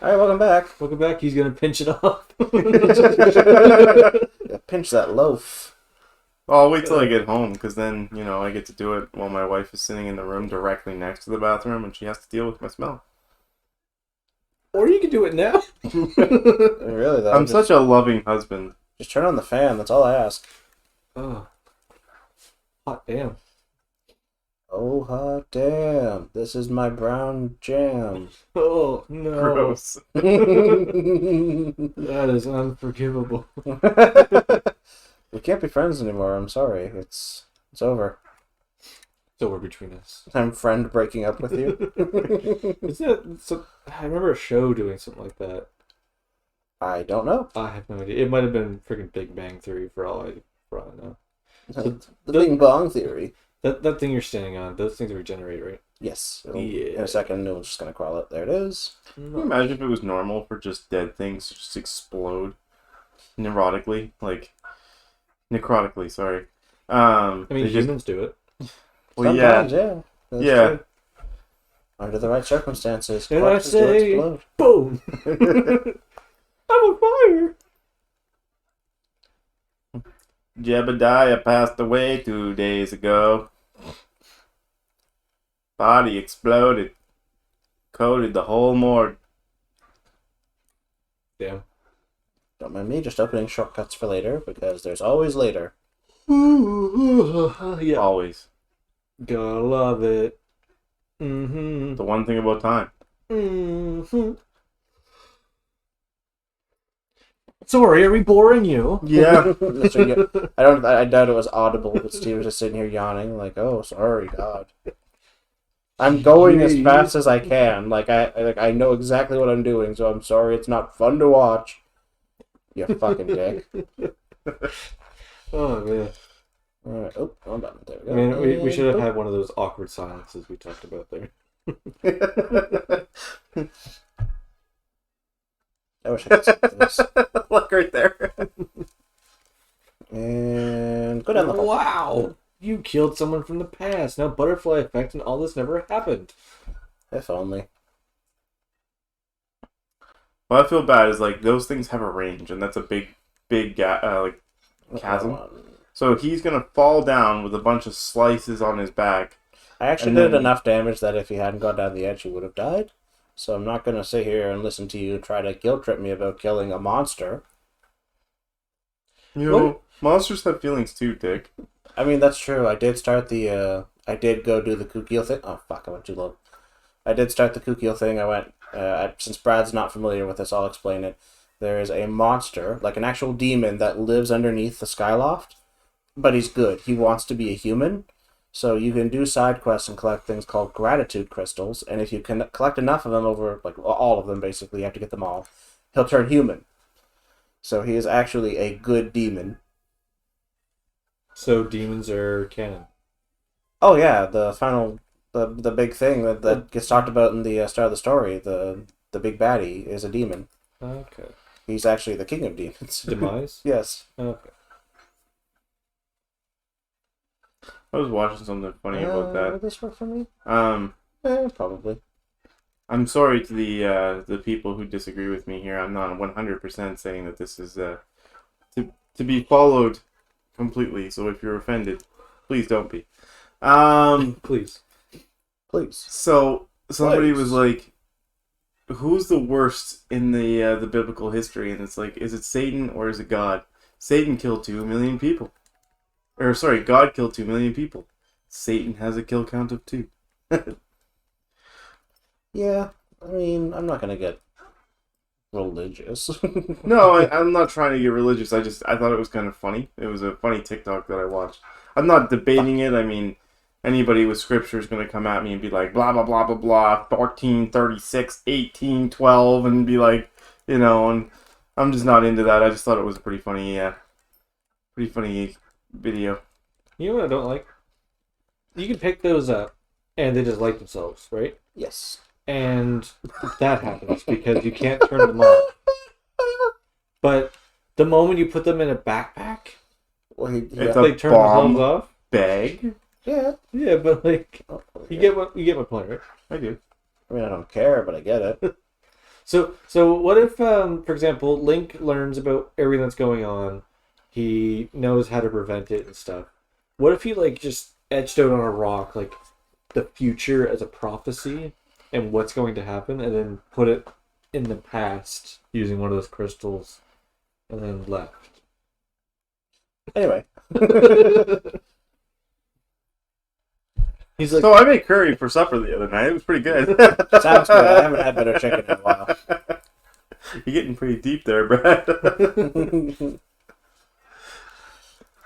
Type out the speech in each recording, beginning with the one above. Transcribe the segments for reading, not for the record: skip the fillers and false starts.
All right, welcome back. Welcome back. He's gonna pinch it off. Yeah, pinch that loaf. Well, I'll wait till I get home, because then, I get to do it while my wife is sitting in the room directly next to the bathroom, and she has to deal with my smell. Or you can do it now. Really, though. I'm such a loving husband. Just turn on the fan. That's all I ask. Oh, hot damn! Oh, hot damn. This is my brown jam. Oh no! Gross. That is unforgivable. We can't be friends anymore. I'm sorry. It's over. It's over between us. I'm friend breaking up with you. I remember a show doing something like that. I don't know. I have no idea. It might have been freaking Big Bang Theory for all I know. The Bing Bong Theory. That thing you're standing on, those things regenerate, right? Yes. Yeah. In a second, it was just going to crawl up. There it is. Can you imagine if it was normal for just dead things to just explode neurotically? Necrotically, sorry. I mean, humans do it. Well, Sometimes, yeah. That's Yeah. true. Under the right circumstances. And I corpses do say, explode. boom! I'm on fire! Jebediah passed away 2 days ago. Body exploded. Coated the whole morgue. Damn. Don't mind me just opening shortcuts for later, because there's always later. Yeah. Always. Gotta love it. Mm-hmm. The one thing about time. Mm-hmm. Sorry, are we boring you? Yeah. So, I doubt it was audible, but Steve was just sitting here yawning, like, oh, sorry, God. I'm going as fast as I can. I know exactly what I'm doing, so I'm sorry it's not fun to watch. You fucking dick. Oh, man. Alright, oh, hold on. There we I go. mean, we should have had one of those awkward silences we talked about there. I wish I could see this. Look right there. And go down the hole. Wow! You killed someone from the past. Now butterfly effect and all this never happened. If only. What I feel bad is those things have a range, and that's a big chasm. So he's gonna fall down with a bunch of slices on his back. I actually did enough damage that if he hadn't gone down the edge, he would have died. So I'm not going to sit here and listen to you try to guilt trip me about killing a monster. Monsters have feelings too, Dick. I mean, that's true. I did start I did go do the Kukio thing. Oh, fuck, I went too low. I did start the Kukio thing. I went, since Brad's not familiar with this, I'll explain it. There is a monster, like an actual demon, that lives underneath the Skyloft. But he's good. He wants to be a human. So you can do side quests and collect things called gratitude crystals, and if you can collect enough of them over, all of them basically, you have to get them all, he'll turn human. So he is actually a good demon. So demons are canon. Oh yeah, the big thing that gets talked about in the start of the story, the big baddie is a demon. Okay. He's actually the king of demons. Demise? Yes. Okay. I was watching something funny about that. Would this work for me? Probably. I'm sorry to the people who disagree with me here. I'm not 100% saying that this is to be followed completely. So if you're offended, please don't be. Please. So somebody was like, "Who's the worst in the biblical history?" And it's like, is it Satan or is it God? Satan killed 2 million people. Or sorry, God killed 2 million people. Satan has a kill count of 2. Yeah, I mean, I'm not gonna get religious. No, I'm not trying to get religious. I thought it was kind of funny. It was a funny TikTok that I watched. I'm not debating it. I mean, anybody with scripture is going to come at me and be like, blah, blah, blah, blah, blah, 1436, 1812, and be like, and I'm just not into that. I just thought it was a pretty funny video. You know what I don't like? You can pick those up, and they just light themselves, right? Yes. And that happens because you can't turn them on. But the moment you put them in a backpack, Well, It's they a turn bomb themselves off. bag. yeah. Yeah, but you Yeah. get my point, right? I do. I mean, I don't care, but I get it. So what if, for example, Link learns about everything that's going on, he knows how to prevent it and stuff. What if he like just etched out on a rock like the future as a prophecy and what's going to happen, and then put it in the past using one of those crystals, and then left? Anyway. He's like, So I made curry for supper the other night. It was pretty good. Sounds good. I haven't had better chicken in a while. You're getting pretty deep there, Brad.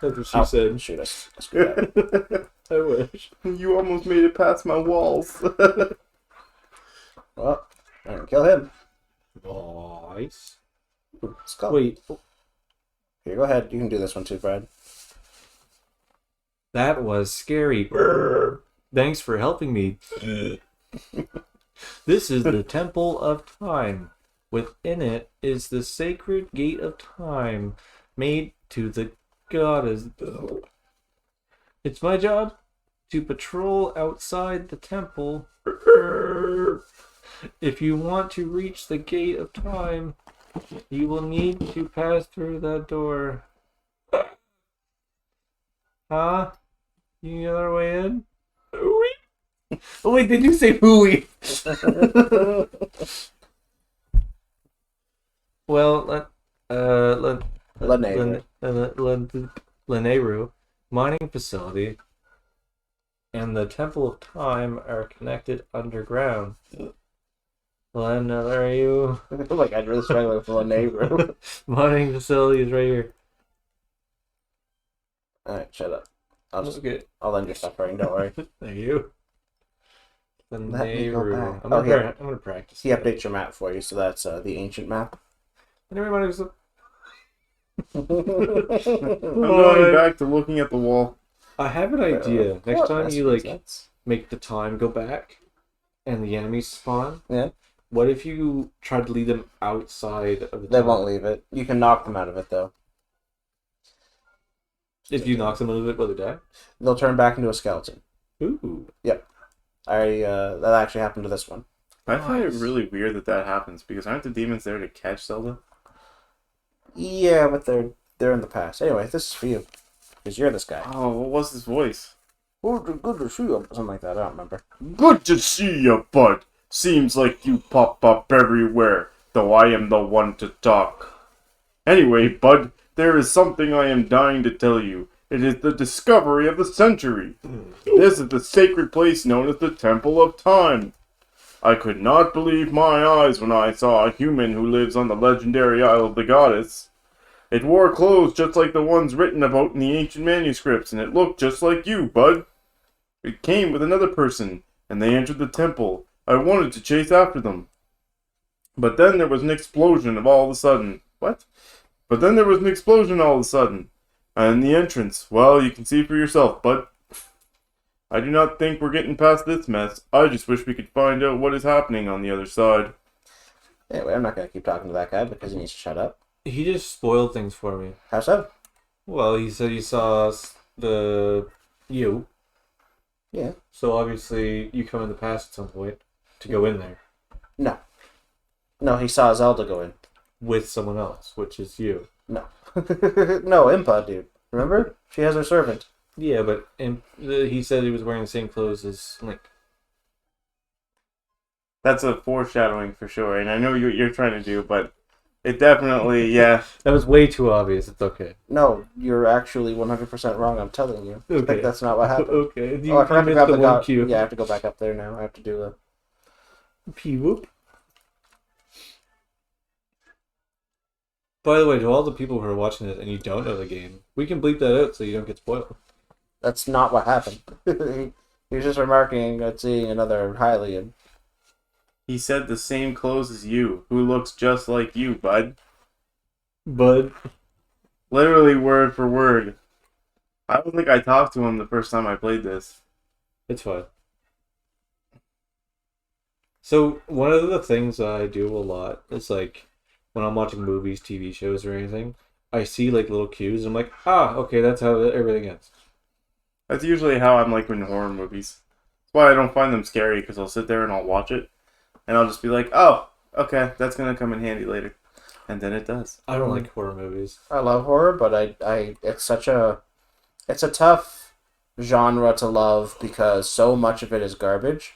that's what she said. Shoot us. Screw that. I wish. You almost made it past my walls. Well, I can kill him. Nice. Ooh, skull. Wait, Here, go ahead. You can do this one too, Brad. that was scary. Thanks for helping me. This is the Temple of Time. Within it is the sacred gate of time made to the goddess. It's my job to patrol outside the temple. If you want to reach the gate of time, you will need to pass through that door. Huh? You need another way in? Hooey? Oh wait, did you say hooey? Well, Leneru mining facility and the Temple of Time are connected underground. Leneru Oh my god, you're really struggling with a neighbor. mining facility is right here. Alright, shut up. Okay. I'll lend your suffering, don't worry. Thank you. Let me go Leneru. back. I'm Oh, gonna, here. I'm gonna practice. He updates your map for you, so that's the ancient map. And everybody was I'm going back to looking at the wall. I have an idea. Next time you like That's... make the time go back and the enemies spawn, Yeah. what if you try to lead them outside of the They time? won't leave it. You can knock them out of it, though. If you knock them out of it, will they die? They'll turn back into a skeleton. Ooh. That actually happened to this one. I find it Nice. really weird that happens because aren't the demons there to catch Zelda? Yeah, but they're in the past. Anyway, this is for you. Because you're this guy. Oh, what was his voice? Oh, good to see you. Something like that. I don't remember. Good to see you, bud. Seems like you pop up everywhere, though I am the one to talk. Anyway, bud, there is something I am dying to tell you. It is the discovery of the century. This is the sacred place known as the Temple of Time. I could not believe my eyes when I saw a human who lives on the legendary Isle of the Goddess. It wore clothes just like the ones written about in the ancient manuscripts, and it looked just like you, bud. It came with another person, and they entered the temple. I wanted to chase after them. But then there was an explosion of all of a sudden. What? But then there was an explosion all of a sudden. And the entrance, well, you can see for yourself, bud. I do not think we're getting past this mess. I just wish we could find out what is happening on the other side. Anyway, I'm not going to keep talking to that guy because he needs to shut up. He just spoiled things for me. How so? Well, he said he saw you. Yeah. So obviously you come in the past at some point to go in there No. No, he saw Zelda go in. with someone else, which is you. No. No, Impa, dude. Remember? She has her servant. Yeah, but he said he was wearing the same clothes as Link. That's a foreshadowing for sure, and I know what you're trying to do, but it definitely, yeah. That was way too obvious. It's okay. No, you're actually 100% wrong, I'm telling you. I Okay. think that's not what happened. Okay. Oh, I forgot to missed grab the one gun. cue. Yeah, I have to go back up there now. I have to do a... P-whoop. By the way, to all the people who are watching this and you don't know the game, we can bleep that out so you don't get spoiled. That's not what happened. He was just remarking at seeing another Hylian. He said the same clothes as you, who looks just like you, bud. Bud. Literally word for word. I don't think I talked to him the first time I played this. It's fine. So, one of the things I do a lot is like, when I'm watching movies, TV shows, or anything, I see like little cues, and I'm like, okay, that's how everything ends. That's usually how I'm like in horror movies. That's why I don't find them scary, because I'll sit there and I'll watch it, and I'll just be like, oh, okay, that's gonna come in handy later, and then it does. I don't like horror movies. I love horror, but it's a tough genre to love because so much of it is garbage.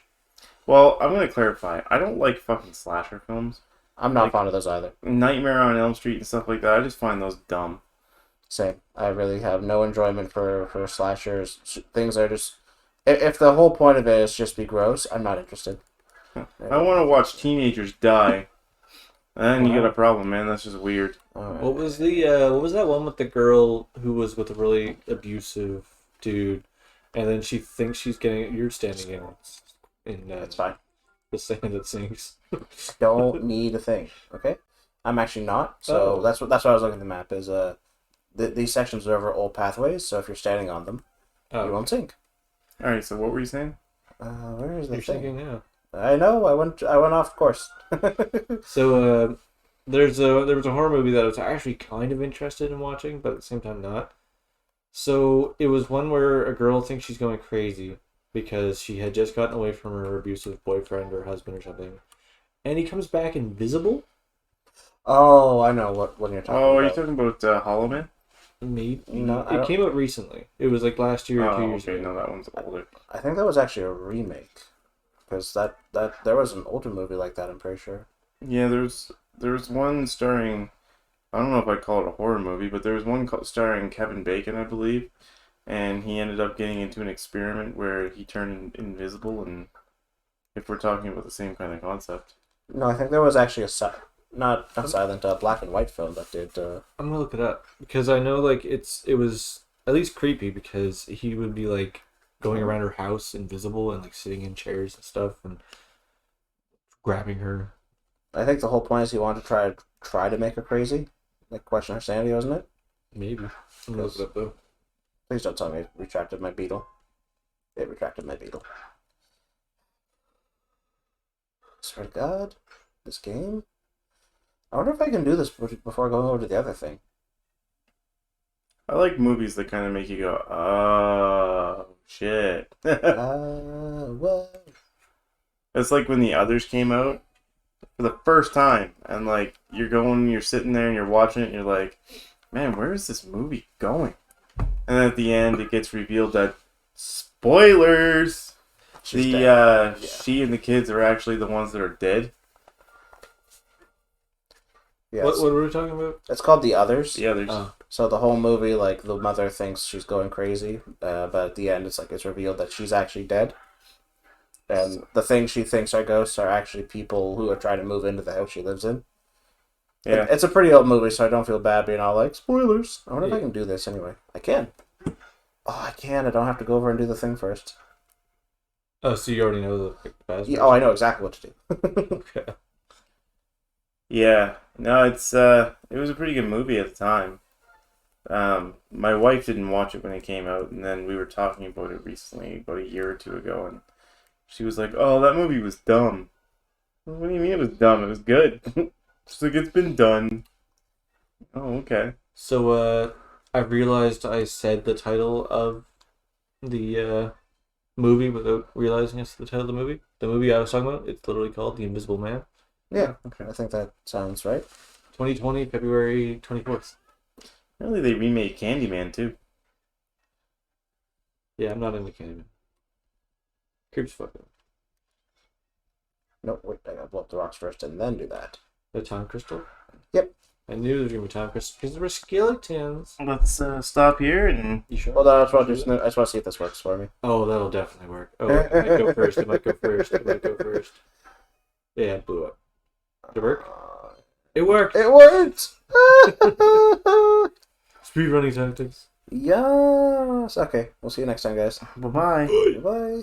Well, I'm gonna clarify. I don't like fucking slasher films. I'm not Like- fond of those either. Nightmare on Elm Street and stuff like that. I just find those dumb. Same. I really have no enjoyment for slashers. Things are just... If the whole point of it is just be gross, I'm not interested. I want to watch teenagers die. And you Wow. got a problem, man. That's just weird. Alright. What was that one with the girl who was with a really abusive dude, and then she thinks she's getting you're standing in That's fine. the sand that sinks. Don't need a thing. Okay? I'm actually not. So Oh. that's what I was looking at the map is these sections are over old pathways, so if you're standing on them, you Oh, won't sink. All right. So what were you saying? Where is the you're thing? sinking now. I know. I went off course. So there was a horror movie that I was actually kind of interested in watching, but at the same time not. So it was one where a girl thinks she's going crazy because she had just gotten away from her abusive boyfriend or husband or something, and he comes back invisible. Oh, I know what you're talking Oh, are you about. talking about Hollow Man? Maybe No, I it don't- came out recently. It was like last year or 2 Oh, years okay. ago. No, that one's older. I think that was actually a remake. Because that there was an older movie like that, I'm pretty sure. Yeah, there's one starring. I don't know if I'd call it a horror movie, but there was one starring Kevin Bacon, I believe, and he ended up getting into an experiment where he turned invisible. And if we're talking about the same kind of concept, No, I think there was actually not silent, black and white film that did. I'm gonna look it up because I know like it was at least creepy because he would be like going around her house invisible and like sitting in chairs and stuff and grabbing her. I think the whole point is he wanted to try to make her crazy, like question her sanity, wasn't it? Maybe. I'm gonna look it up though. Please don't tell me it retracted my beetle. It retracted my beetle. Swear to God, this game. I wonder if I can do this before going over to the other thing. I like movies that kind of make you go, "Oh shit." What? It's like when The Others came out for the first time, and like you're sitting there and you're watching it, and you're like, "Man, where is this movie going?" And then at the end, it gets revealed that spoilers. She's dead. She and the kids are actually the ones that are dead. Yes. What were we talking about? It's called The Others. The Others. Oh. So the whole movie, like, the mother thinks she's going crazy, but at the end, it's revealed that she's actually dead. And the things she thinks are ghosts are actually people who are trying to move into the house she lives in. Yeah. It's a pretty old movie, so I don't feel bad being all like, spoilers. I wonder if I Yeah. can do this anyway. I can. Oh, I can. I don't have to go over and do the thing first. Oh, so you already know the best. Yeah, oh, I know exactly what to do. Okay. Yeah, no, it was a pretty good movie at the time. My wife didn't watch it when it came out, and then we were talking about it recently, about a year or two ago, and she was like, "Oh, that movie was dumb." What do you mean it was dumb? It was good. She's like, "It's been done." Oh, okay. So I realized I said the title of the movie without realizing it's the title of the movie. The movie I was talking about, it's literally called The Invisible Man. Yeah, Okay. I think that sounds right. 2020, February 24th. Apparently, they remade Candyman too. Yeah, I'm not into Candyman. Creeps fucking. No, wait, I gotta blow up the rocks first and then do that. The time crystal? Yep. I knew there was gonna be time crystal because there were skeletons. Let's stop here and. You sure? Hold on, I just want to see if this works for me. Oh, that'll definitely work. Oh, it might go first. It might go first. It might go first. Yeah, it blew up. Did it work? It worked. It worked! Speed running tactics. Yes! Okay, we'll see you next time, guys. Bye bye. Bye.